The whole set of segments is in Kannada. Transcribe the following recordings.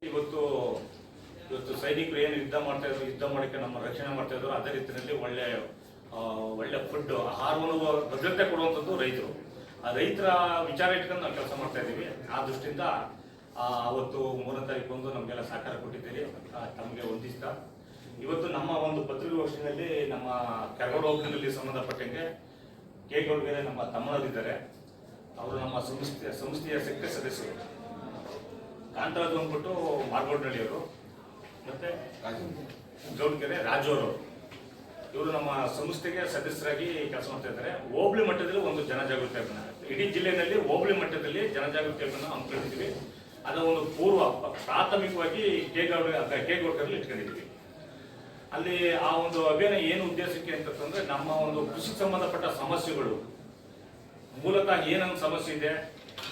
ಇವತ್ತು ಇವತ್ತು ಸೈನಿಕರು ಏನು ಯುದ್ಧ ಮಾಡ್ತಾ ಇದ್ರು, ಯುದ್ಧ ಮಾಡೋಕ್ಕೆ ನಮ್ಮ ರಕ್ಷಣೆ ಮಾಡ್ತಾ ಇದ್ರು, ಅದೇ ರೀತಿಯಲ್ಲಿ ಒಳ್ಳೆ ಫುಡ್ ಆಹಾರವನ್ನು ಭದ್ರತೆ ಕೊಡುವಂಥದ್ದು ರೈತರು. ಆ ರೈತರ ವಿಚಾರ ಇಟ್ಕೊಂಡು ನಾವು ಕೆಲಸ ಮಾಡ್ತಾ ಇದ್ದೀವಿ. ಆ ದೃಷ್ಟಿಯಿಂದ ಅವತ್ತು 3ನೇ ತಾರೀಕು ಬಂದು ನಮಗೆಲ್ಲ ಸಹಕಾರ ಕೊಟ್ಟಿದ್ದೀರಿ. ತಮಗೆ ವಂದಿಸ್ತಾ ಇವತ್ತು ನಮ್ಮ ಒಂದು ಪತ್ರಿಕಾಗೋಷ್ಠಿಯಲ್ಲಿ ನಮ್ಮ ಕೆರಗೋಡು ಹೋಬಳಿನಲ್ಲಿ ಸಂಬಂಧಪಟ್ಟಂಗೆ ಕೆ ಗೌಡ್ಗೆರೆ ನಮ್ಮ ತಮ್ಮನವರಿದ್ದಾರೆ. ಅವರು ನಮ್ಮ ಸಂಸ್ಥೆಯ ಸೆಕ್ರೆಟರಿ ಸದಸ್ಯರು. ಕಾಂತರಾಜ್ ಅಂದ್ಬಿಟ್ಟು ಮಾರ್ಗೋಡ್ನಳ್ಳಿಯವರು, ಮತ್ತೆ ಗೌಡ್ಗೆರೆ ರಾಜು ಅವರು. ಇವರು ನಮ್ಮ ಸಂಸ್ಥೆಗೆ ಸದಸ್ಯರಾಗಿ ಕೆಲಸ ಮಾಡ್ತಾ ಇದ್ದಾರೆ. ಹೋಬಳಿ ಮಟ್ಟದಲ್ಲಿ ಒಂದು ಜನಜಾಗೃತಿ ಅಭಿಯಾನ, ಇಡೀ ಜಿಲ್ಲೆಯಲ್ಲಿ ಹೋಬಳಿ ಮಟ್ಟದಲ್ಲಿ ಜನಜಾಗೃತಿ ಅಭಿಯಾನ ಹಮ್ಮಿಕೊಂಡಿದ್ದೀವಿ. ಅದರ ಒಂದು ಪೂರ್ವ ಪ್ರಾಥಮಿಕವಾಗಿ ಕೆ ಗೌಡ್ಗೆರೆಯಲ್ಲಿ ಇಟ್ಕೊಂಡಿದ್ದೀವಿ. ಅಲ್ಲಿ ಆ ಒಂದು ಅಭಿಯಾನ ಏನು ಉದ್ದೇಶಕ್ಕೆ ಅಂತಂದ್ರೆ, ನಮ್ಮ ಒಂದು ಕೃಷಿಗೆ ಸಂಬಂಧಪಟ್ಟ ಸಮಸ್ಯೆಗಳು, ಮೂಲತಃ ಏನೊಂದು ಸಮಸ್ಯೆ ಇದೆ,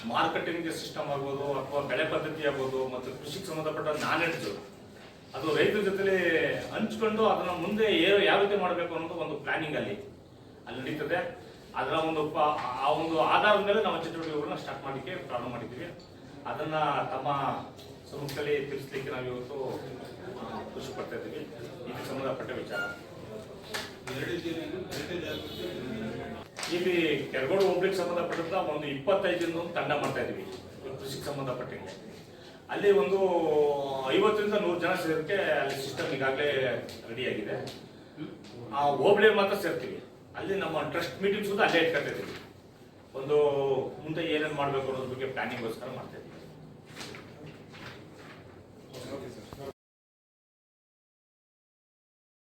ಮಾರ್ಕೆಟಿಂಗ್ ಸಿಸ್ಟಮ್ ಆಗ್ಬೋದು ಅಥವಾ ಬೆಳೆ ಪದ್ಧತಿ ಆಗ್ಬೋದು, ಮತ್ತು ಕೃಷಿಗೆ ಸಂಬಂಧಪಟ್ಟ ನಾಲೆಡ್ಜ್ ಅದು ರೈತರ ಜೊತೆಲಿ ಹಂಚ್ಕೊಂಡು ಅದನ್ನ ಮುಂದೆ ಯಾವ ರೀತಿ ಮಾಡಬೇಕು ಅನ್ನೋದು ಒಂದು ಪ್ಲಾನಿಂಗ್ ಅಲ್ಲಿ ನಡೀತದೆ. ಅದರ ಆ ಒಂದು ಆಧಾರದ ಮೇಲೆ ನಾವು ಚಟುವಟಿಕೆಗಳನ್ನ ಸ್ಟಾರ್ಟ್ ಮಾಡಲಿಕ್ಕೆ ಪ್ರಾರಂಭ ಮಾಡಿದ್ದೀವಿ. ಅದನ್ನ ತಮ್ಮ ಸಂಸ್ಥೆಯಲ್ಲಿ ತಿಳಿಸ್ಲಿಕ್ಕೆ ನಾವು ಇವತ್ತು ಖುಷಿ ಪಡ್ತಾ ಇದ್ದೀವಿ. ಇದಕ್ಕೆ ಸಂಬಂಧಪಟ್ಟ ವಿಚಾರ ಇಲ್ಲಿ ಕೆರಗೋಡು ಹೋಬಳಿಗೆ ಸಂಬಂಧಪಟ್ಟಂತ ಒಂದು 25 ಜನ ತಂಡ ಮಾಡ್ತಾ ಇದೀವಿ ಕೃಷಿಗೆ ಸಂಬಂಧಪಟ್ಟಂಗೆ. ಅಲ್ಲಿ ಒಂದು 50ರಿಂದ 100 ಜನ ಸೇರೋಕ್ಕೆ ಅಲ್ಲಿ ಸಿಸ್ಟಮ್ ಈಗಾಗಲೇ ರೆಡಿ ಆಗಿದೆ. ಆ ಹೋಬಳಿಯಲ್ಲಿ ಮಾತ್ರ ಸೇರ್ತೀವಿ. ಅಲ್ಲಿ ನಮ್ಮ ಟ್ರಸ್ಟ್ ಮೀಟಿಂಗ್ಸ್ ಕೂಡ ಅಲ್ಲೇ ಇಟ್ಕೊತಾ ಇದೀವಿ. ಒಂದು ಮುಂದೆ ಏನೇನು ಮಾಡಬೇಕು ಅನ್ನೋದ್ರ ಬಗ್ಗೆ ಪ್ಲಾನಿಂಗ್ಗೋಸ್ಕರ ಮಾಡ್ತಾ ಇದ್ದೀವಿ.